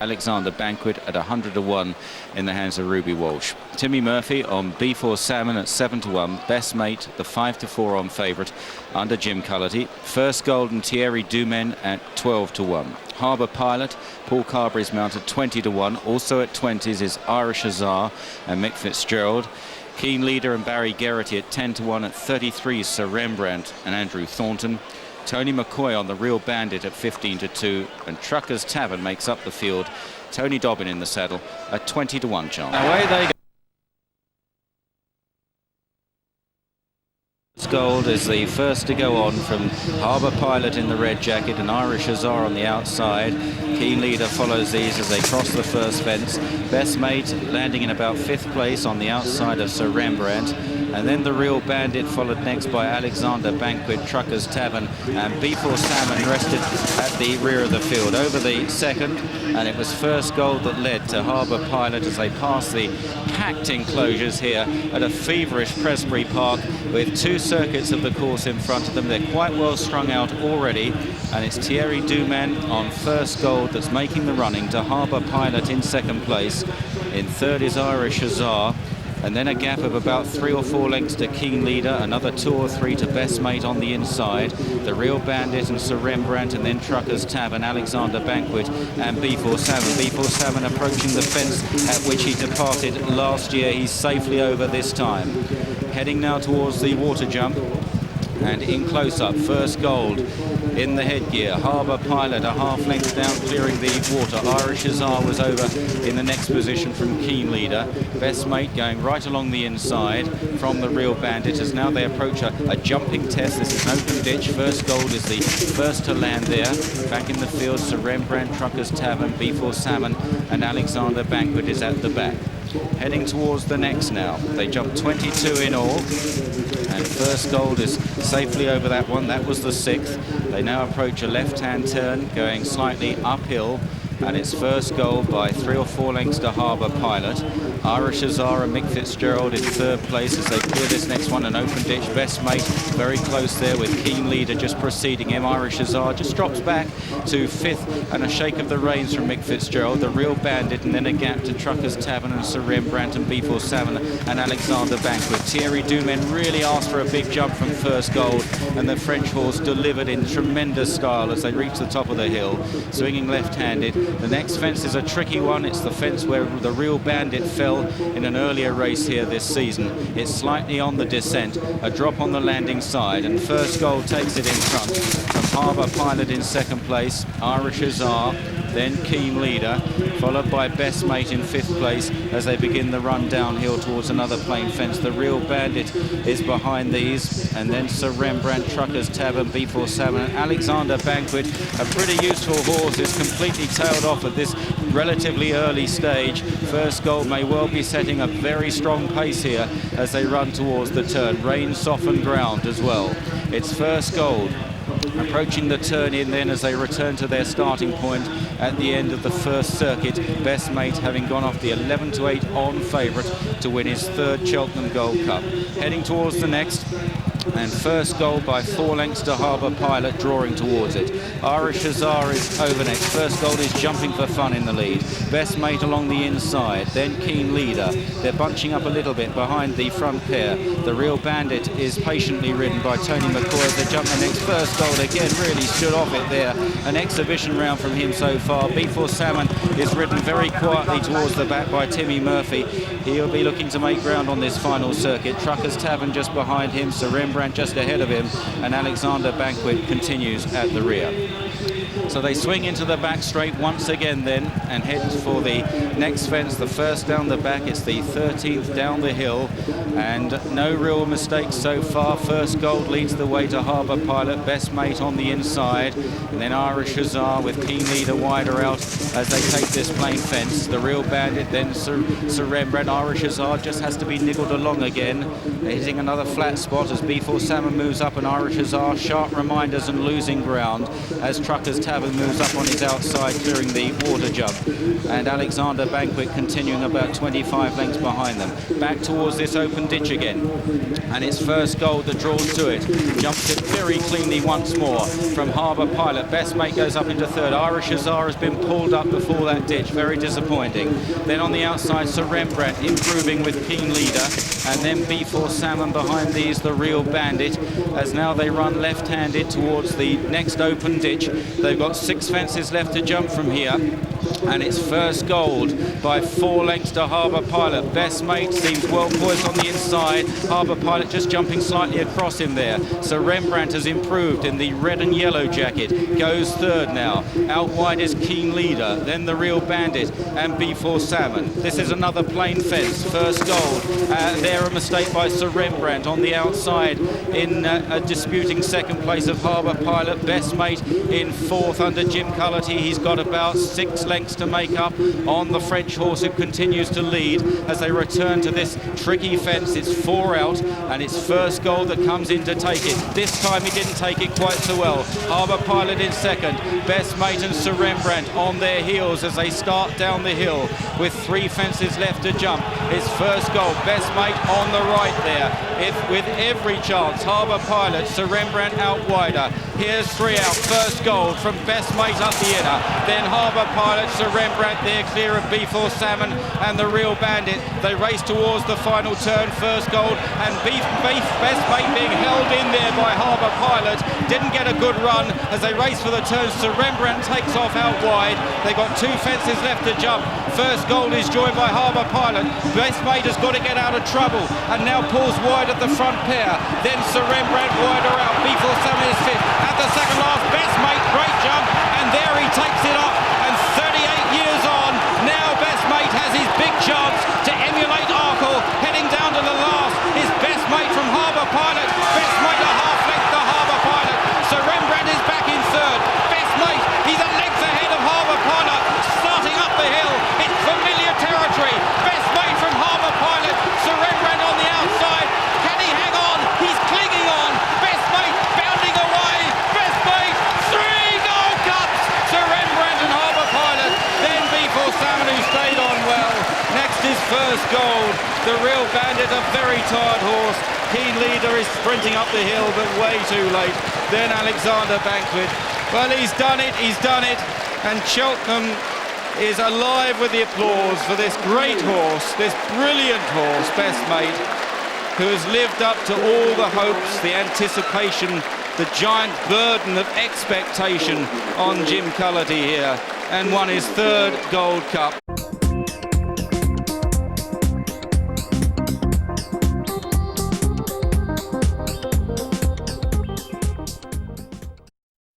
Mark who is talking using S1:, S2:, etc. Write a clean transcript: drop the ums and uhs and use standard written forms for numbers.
S1: Alexander Banquet at 100 to 1 in the hands of Ruby Walsh. Timmy Murphy on B4 Salmon at 7 to 1. Best Mate, the 5 to 4 on favourite under Jim Culloty. First Golden Thierry Dumen at 12 to 1. Harbour Pilot, Paul Carberry's mounted 20 to 1. Also at 20s is Irish Azar and Mick Fitzgerald. Keen Leader and Barry Geraghty at 10 to 1. At 33 Sir Rembrandt and Andrew Thornton. Tony McCoy on the Real Bandit at 15 to 2, and Truckers Tavern makes up the field. Tony Dobbin in the saddle at 20 to 1 chance. Away they go. Gold is the first to go on from Harbour Pilot in the red jacket and Irish Azar on the outside. Keen Leader follows these as they cross the first fence. Best Mate landing in about 5th place on the outside of Sir Rembrandt. And then the Real Bandit followed next by Alexander Banquet, Truckers Tavern, and B4 Salmon rested at the rear of the field. Over the second, and it was First Gold that led to Harbour Pilot as they passed the packed enclosures here at a feverish Presbury Park with 2 circuits of the course in front of them. They're quite well strung out already, and it's Thierry Dumen on First Gold that's making the running to Harbour Pilot in 2nd place. In 3rd is Irish Azar. And then a gap of about 3 or 4 lengths to Keen Leader, another 2 or 3 to Best Mate on the inside, the Real Bandit and Sir Rembrandt, and then Truckers Tavern, Alexander Banquet and B4 Salmon. B4 Salmon approaching the fence at which he departed last year. He's safely over this time. Heading now towards the water jump. And in close-up, First Gold in the headgear. Harbour Pilot a half length down, clearing the water. Irish Azar was over in the next position from Keen Leader. Best Mate going right along the inside from the Real Bandit as now they approach a jumping test. This is an open ditch. First Gold is the first to land there. Back in the field, Sir Rembrandt, Truckers Tavern, B4 Salmon, and Alexander Banquet is at the back. Heading towards the next now. They jump 22 in all, and First Gold is safely over that one. That was the 6th. They now approach a left-hand turn going slightly uphill, and it's First Gold by 3 or 4 lengths to Harbour Pilot. Irish Azar and Mick Fitzgerald in 3rd place as they clear this next one. An open ditch. Best Mate very close there with Keen Leader just preceding him. Irish Azar just drops back to 5th, and a shake of the reins from Mick Fitzgerald. The Real Bandit, and then a gap to Truckers Tavern and Sir Rembrandt and B4 Salmon and Alexander Banquet. Thierry Dumen really asked for a big jump from First Gold, and the French horse delivered in tremendous style as they reach the top of the hill, swinging left-handed. The next fence is a tricky one. It's the fence where the Real Bandit fell in an earlier race here this season. It's slightly on the descent, a drop on the landing side, and First Gold takes it in front from Harbour Pilot in 2nd place, Irish Azar, then Keen Leader, followed by Best Mate in 5th place as they begin the run downhill towards another plain fence. The Real Bandit is behind these, and then Sir Rembrandt, Truckers Tavern, B4 Salmon, and Alexander Banquet, a pretty useful horse, is completely tailed off at this relatively early stage. First Gold may well be setting a very strong pace here as they run towards the turn. Rain softened ground as well. It's First Gold approaching the turn in then as they return to their starting point at the end of the first circuit. Best Mate having gone off the 11 to 8 on favourite to win his 3rd Cheltenham Gold Cup. Heading towards the next, and First Gold by 4 lengths to Harbour Pilot, drawing towards it. Irish Azar is over next. First Gold is jumping for fun in the lead. Best Mate along the inside, then Keen Leader. They're bunching up a little bit behind the front pair. The Real Bandit is patiently ridden by Tony McCoy as they jump the next. First Gold again really stood off it there. An exhibition round from him so far. B4 Salmon is ridden very quietly towards the back by Timmy Murphy. He'll be looking to make ground on this final circuit. Truckers Tavern just behind him, Sir Rembrandt just ahead of him, and Alexander Banquet continues at the rear. So they swing into the back straight once again then and head for the next fence, the first down the back. It's the 13th down the hill, and no real mistakes so far. First Gold leads the way to Harbour Pilot, Best Mate on the inside, and then Irish Azar with Keen Leader wider out as they take this plain fence. The Real Bandit, then Sir Rembrandt. Irish Azar just has to be niggled along again, hitting another flat spot as B4 Salmon moves up, and Irish Azar sharp reminders and losing ground as Truckers Tavern Savin moves up on his outside, clearing the water jump. And Alexander Banquet continuing about 25 lengths behind them. Back towards this open ditch again. And it's First Gold that draws to it. Jumps it very cleanly once more from Harbour Pilot. Best Mate goes up into third. Irish Azar has been pulled up before that ditch. Very disappointing. Then on the outside, Sir Rembrandt improving with Keen Leader. And then B4 Salmon behind these, the Real Bandit, as now they run left-handed towards the next open ditch. They've got 6 fences left to jump from here. And it's First Gold by 4 lengths to Harbour Pilot. Best Mate seems well poised on the inside. Harbour Pilot just jumping slightly across him there. So Rembrandt has improved in the red and yellow jacket. Goes third now. Out wide is Keen Leader. Then the Real Bandit and B4 Salmon. This is another plain fence. First Gold. There a mistake by Sir Rembrandt on the outside in a disputing second place of Harbour Pilot. Best Mate in fourth under Jim Culloty. He's got about 6 lengths to make up on the French horse, who continues to lead as they return to this tricky fence. It's 4 out, and it's First Gold that comes in to take it. This time he didn't take it quite so well. Harbour Pilot in second. Best Mate and Sir Rembrandt on their heels as they start down the hill with 3 fences left to jump. It's First Gold. Best Mate on the right there. With every chance. Harbour Pilot, Sir Rembrandt out wider. Here's 3 out. First Gold from Best Mate up the inner. Then Harbour Pilot, Sir Rembrandt there clear of B4 Salmon and the Real Bandit. They race towards the final turn. First Gold and Best Mate being held in there by Harbour Pilot. Didn't get a good run as they race for the turn. Sir Rembrandt takes off out wide. They've got 2 fences left to jump. First Gold is joined by Harbour Pilot. Best Mate has got to get out of trouble and now pulls wide at the front pair. Then Sir Rembrandt wider out. B4 Salmon is fifth. At the second last, Best Mate, great jump, and there he takes it up. And 38 years on, now Best Mate has his big chance to emulate Arkle. Heading down to the last is Best Mate from Harbour Pilot. Best Mate a half length to Harbour Pilot. Sir Rembrandt is back in third. Best Mate, he's a length ahead of Harbour Pilot. Starting up the hill, it's familiar territory. Best Mate from Harbour Pilot. Sir Rembrandt on the outside. Can he hang on? He's clinging on. Best Mate bounding away. Best Mate, 3 gold cups. Sir Rembrandt and Harbour Pilot. Then B4 Salmon, who stayed on well. Next is First Gold. The Real Bandit, a very tired horse. Keen Leader is sprinting up the hill, but way too late. Then Alexander Banquet. Well, he's done it. He's done it. And Cheltenham is alive with the applause for this great horse, this brilliant horse, Best Mate, who has lived up to all the hopes, the anticipation, the giant burden of expectation on Jim Culloty here, and won his 3rd Gold Cup.